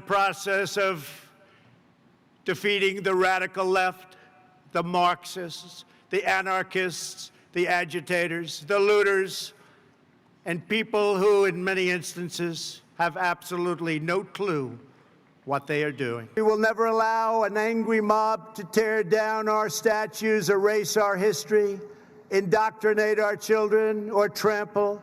Process of defeating the radical left, the Marxists, the anarchists, the agitators, the looters, and people who, in many instances, have absolutely no clue what they are doing. We will never allow an angry mob to tear down our statues, erase our history, indoctrinate our children, or trample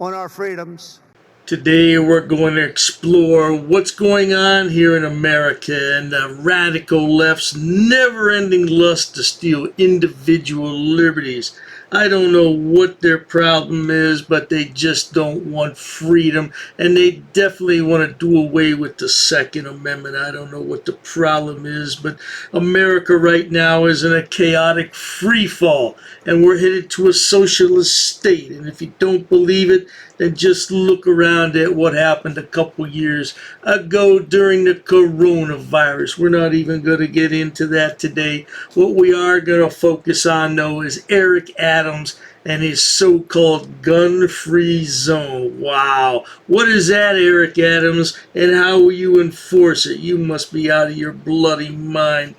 on our freedoms. Today we're going to explore what's going on here in America and the radical left's never-ending lust to steal individual liberties. I don't know what their problem is, but they just don't want freedom, and they definitely want to do away with the Second Amendment. I don't know what the problem is, but America right now is in a chaotic free fall, and we're headed to a socialist state. And if you don't believe it, then just look around at what happened a couple years ago during the coronavirus. We're not even going to get into that today. What we are going to focus on, though, is Eric Adams and his so-called gun-free zone. Wow. What is that, Eric Adams, and how will you enforce it? You must be out of your bloody mind.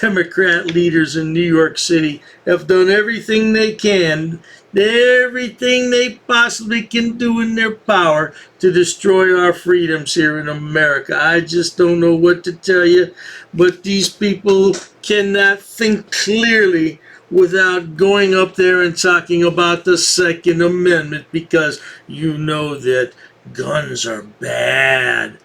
Democrat leaders in New York City have done everything they can, everything they possibly can do in their power to destroy our freedoms here in America. I just don't know what to tell you, but these people cannot think clearly without going up there and talking about the Second Amendment, because you know that guns are bad.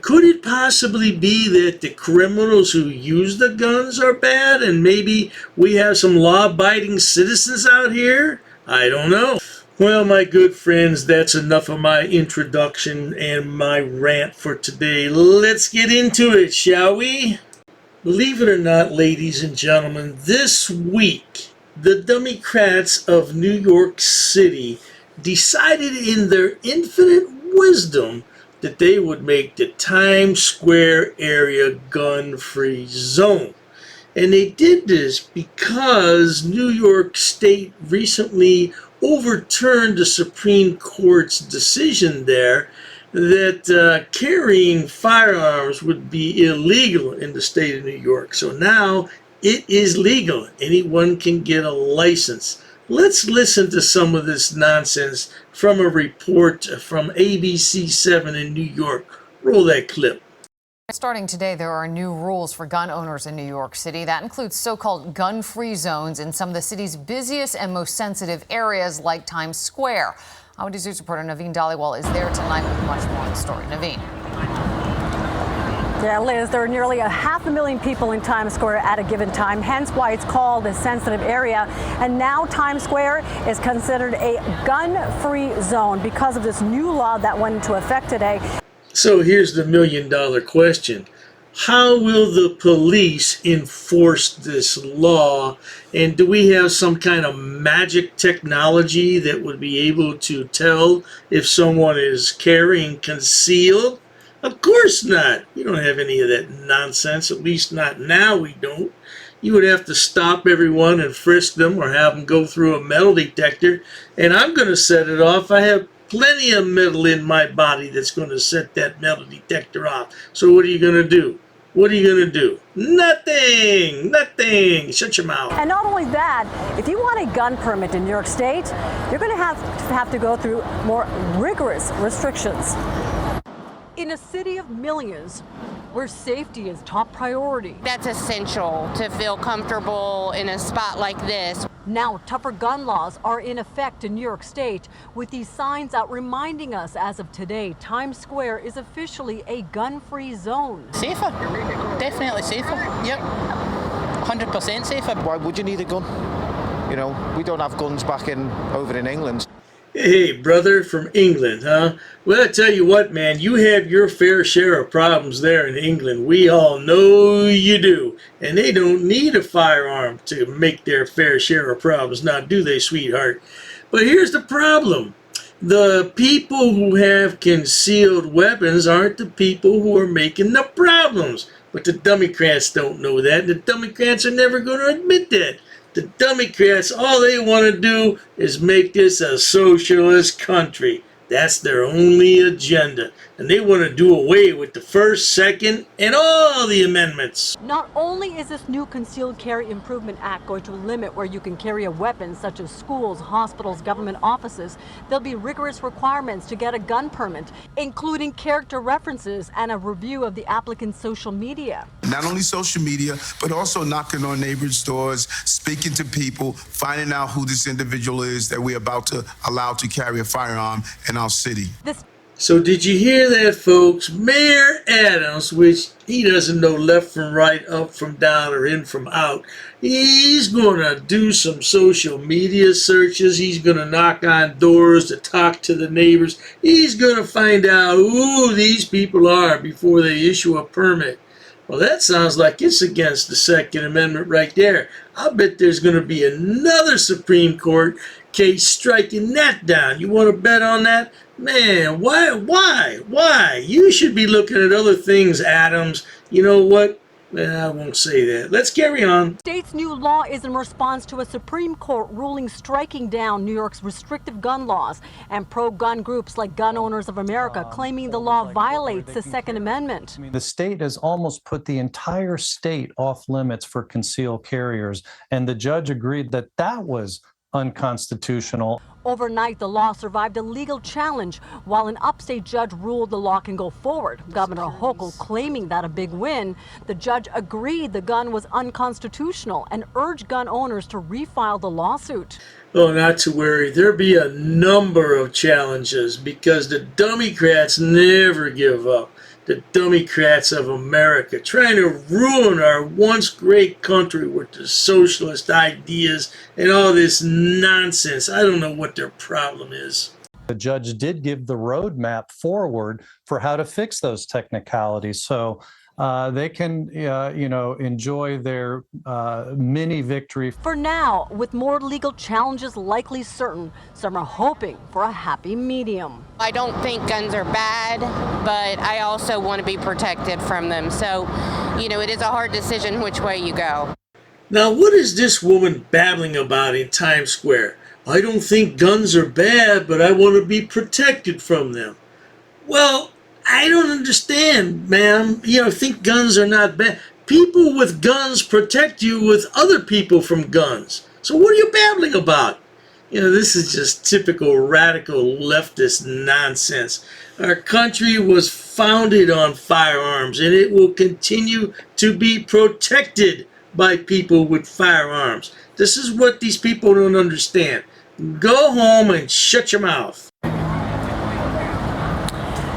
Could it possibly be that the criminals who use the guns are bad, and maybe we have some law-abiding citizens out here? I don't know. Well, my good friends, that's enough of my introduction and my rant for today. Let's get into it, shall we? Believe it or not, ladies and gentlemen, this week, the Dummycrats of New York City decided in their infinite wisdom that they would make the Times Square area gun-free zone. And they did this because New York State recently overturned the Supreme Court's decision there that carrying firearms would be illegal in the state of New York. So now it is legal. Anyone can get a license. Let's listen to some of this nonsense from a report from ABC7 in New York. Roll that clip. Starting today, there are new rules for gun owners in New York City. That includes so-called gun-free zones in some of the city's busiest and most sensitive areas like Times Square. Our News reporter Naveen Dhaliwal is there tonight with much more on the story. Naveen. Yeah, Liz, there are nearly 500,000 people in Times Square at a given time, hence why it's called a sensitive area. And now Times Square is considered a gun-free zone because of this new law that went into effect today. So here's the million-dollar question. How will the police enforce this law? And do we have some kind of magic technology that would be able to tell if someone is carrying concealed? Of course not. You don't have any of that nonsense, at least not now we don't. You would have to stop everyone and frisk them or have them go through a metal detector. And I'm going to set it off. I have plenty of metal in my body that's going to set that metal detector off. So what are you going to do? What are you going to do? Nothing! Nothing! Shut your mouth. And not only that, if you want a gun permit in New York State, you're going to have to go through more rigorous restrictions. In a city of millions, where safety is top priority. That's essential to feel comfortable in a spot like this. Now, tougher gun laws are in effect in New York State, with these signs out reminding us as of today, Times Square is officially a gun-free zone. Safer, definitely safer, yep, 100% safer. Why would you need a gun? You know, we don't have guns over in England. Hey, brother from England, huh? Well, I tell you what, man, you have your fair share of problems there in England. We all know you do. And they don't need a firearm to make their fair share of problems, now do they, sweetheart? But here's the problem. The people who have concealed weapons aren't the people who are making the problems. But the Dummycrats don't know that. The Dummycrats are never going to admit that. The Dummycrats, all they want to do is make this a socialist country. That's their only agenda. And they want to do away with the First, Second, and all the amendments. Not only is this new Concealed Carry Improvement Act going to limit where you can carry a weapon, such as schools, hospitals, government offices, there'll be rigorous requirements to get a gun permit, including character references and a review of the applicant's social media. Not only social media, but also knocking on neighbors' doors, speaking to people, finding out who this individual is that we're about to allow to carry a firearm in our city. So did you hear that, folks? Mayor Adams, which he doesn't know left from right, up from down, or in from out, he's going to do some social media searches. He's going to knock on doors to talk to the neighbors. He's going to find out who these people are before they issue a permit. Well, that sounds like it's against the Second Amendment right there. I'll bet there's going to be another Supreme Court case striking that down. You want to bet on that? Man, why? You should be looking at other things, Adams. You know what? I won't say that. Let's carry on. State's new law is in response to a Supreme Court ruling striking down New York's restrictive gun laws and pro-gun groups like Gun Owners of America claiming the law violates the Second Amendment. The state has almost put the entire state off limits for concealed carriers, and the judge agreed that that was unconstitutional. Overnight, the law survived a legal challenge. While an upstate judge ruled the law can go forward, Governor Hochul claiming that a big win, the judge agreed the gun was unconstitutional and urged gun owners to refile the lawsuit. Oh, not to worry. There'll be a number of challenges because the Dummycrats never give up. The Dummycrats of America, trying to ruin our once great country with the socialist ideas and all this nonsense. I don't know what their problem is. The judge did give the roadmap forward for how to fix those technicalities, so they can, enjoy their mini victory. For now, with more legal challenges likely certain, some are hoping for a happy medium. I don't think guns are bad, but I also want to be protected from them. So, it is a hard decision which way you go. Now, what is this woman babbling about in Times Square? I don't think guns are bad, but I want to be protected from them. Well, I don't understand, ma'am. Think guns are not bad. People with guns protect you with other people from guns. So what are you babbling about? This is just typical radical leftist nonsense. Our country was founded on firearms, and it will continue to be protected by people with firearms. This is what these people don't understand. Go home and shut your mouth.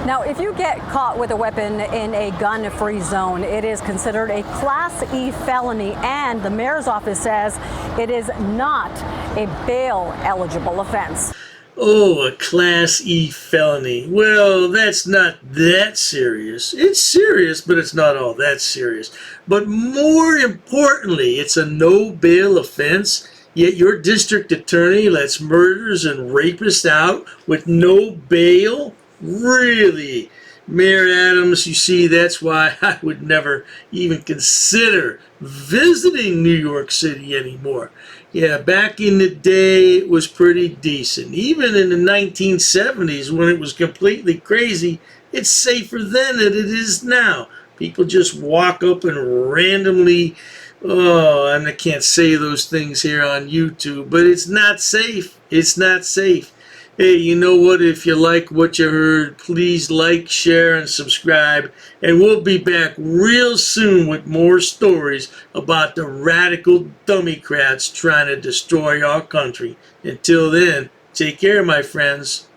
Now, if you get caught with a weapon in a gun-free zone, it is considered a Class E felony, and the mayor's office says it is not a bail-eligible offense. Oh, a Class E felony. Well, that's not that serious. It's serious, but it's not all that serious. But more importantly, it's a no-bail offense, yet your district attorney lets murderers and rapists out with no bail? Really? Mayor Adams, you see, that's why I would never even consider visiting New York City anymore. Yeah, back in the day, it was pretty decent. Even in the 1970s, when it was completely crazy, it's safer then than it is now. People just walk up and randomly, and I can't say those things here on YouTube, but it's not safe. It's not safe. Hey, you know what? If you like what you heard, please like, share, and subscribe. And we'll be back real soon with more stories about the radical Dummycrats trying to destroy our country. Until then, take care, my friends.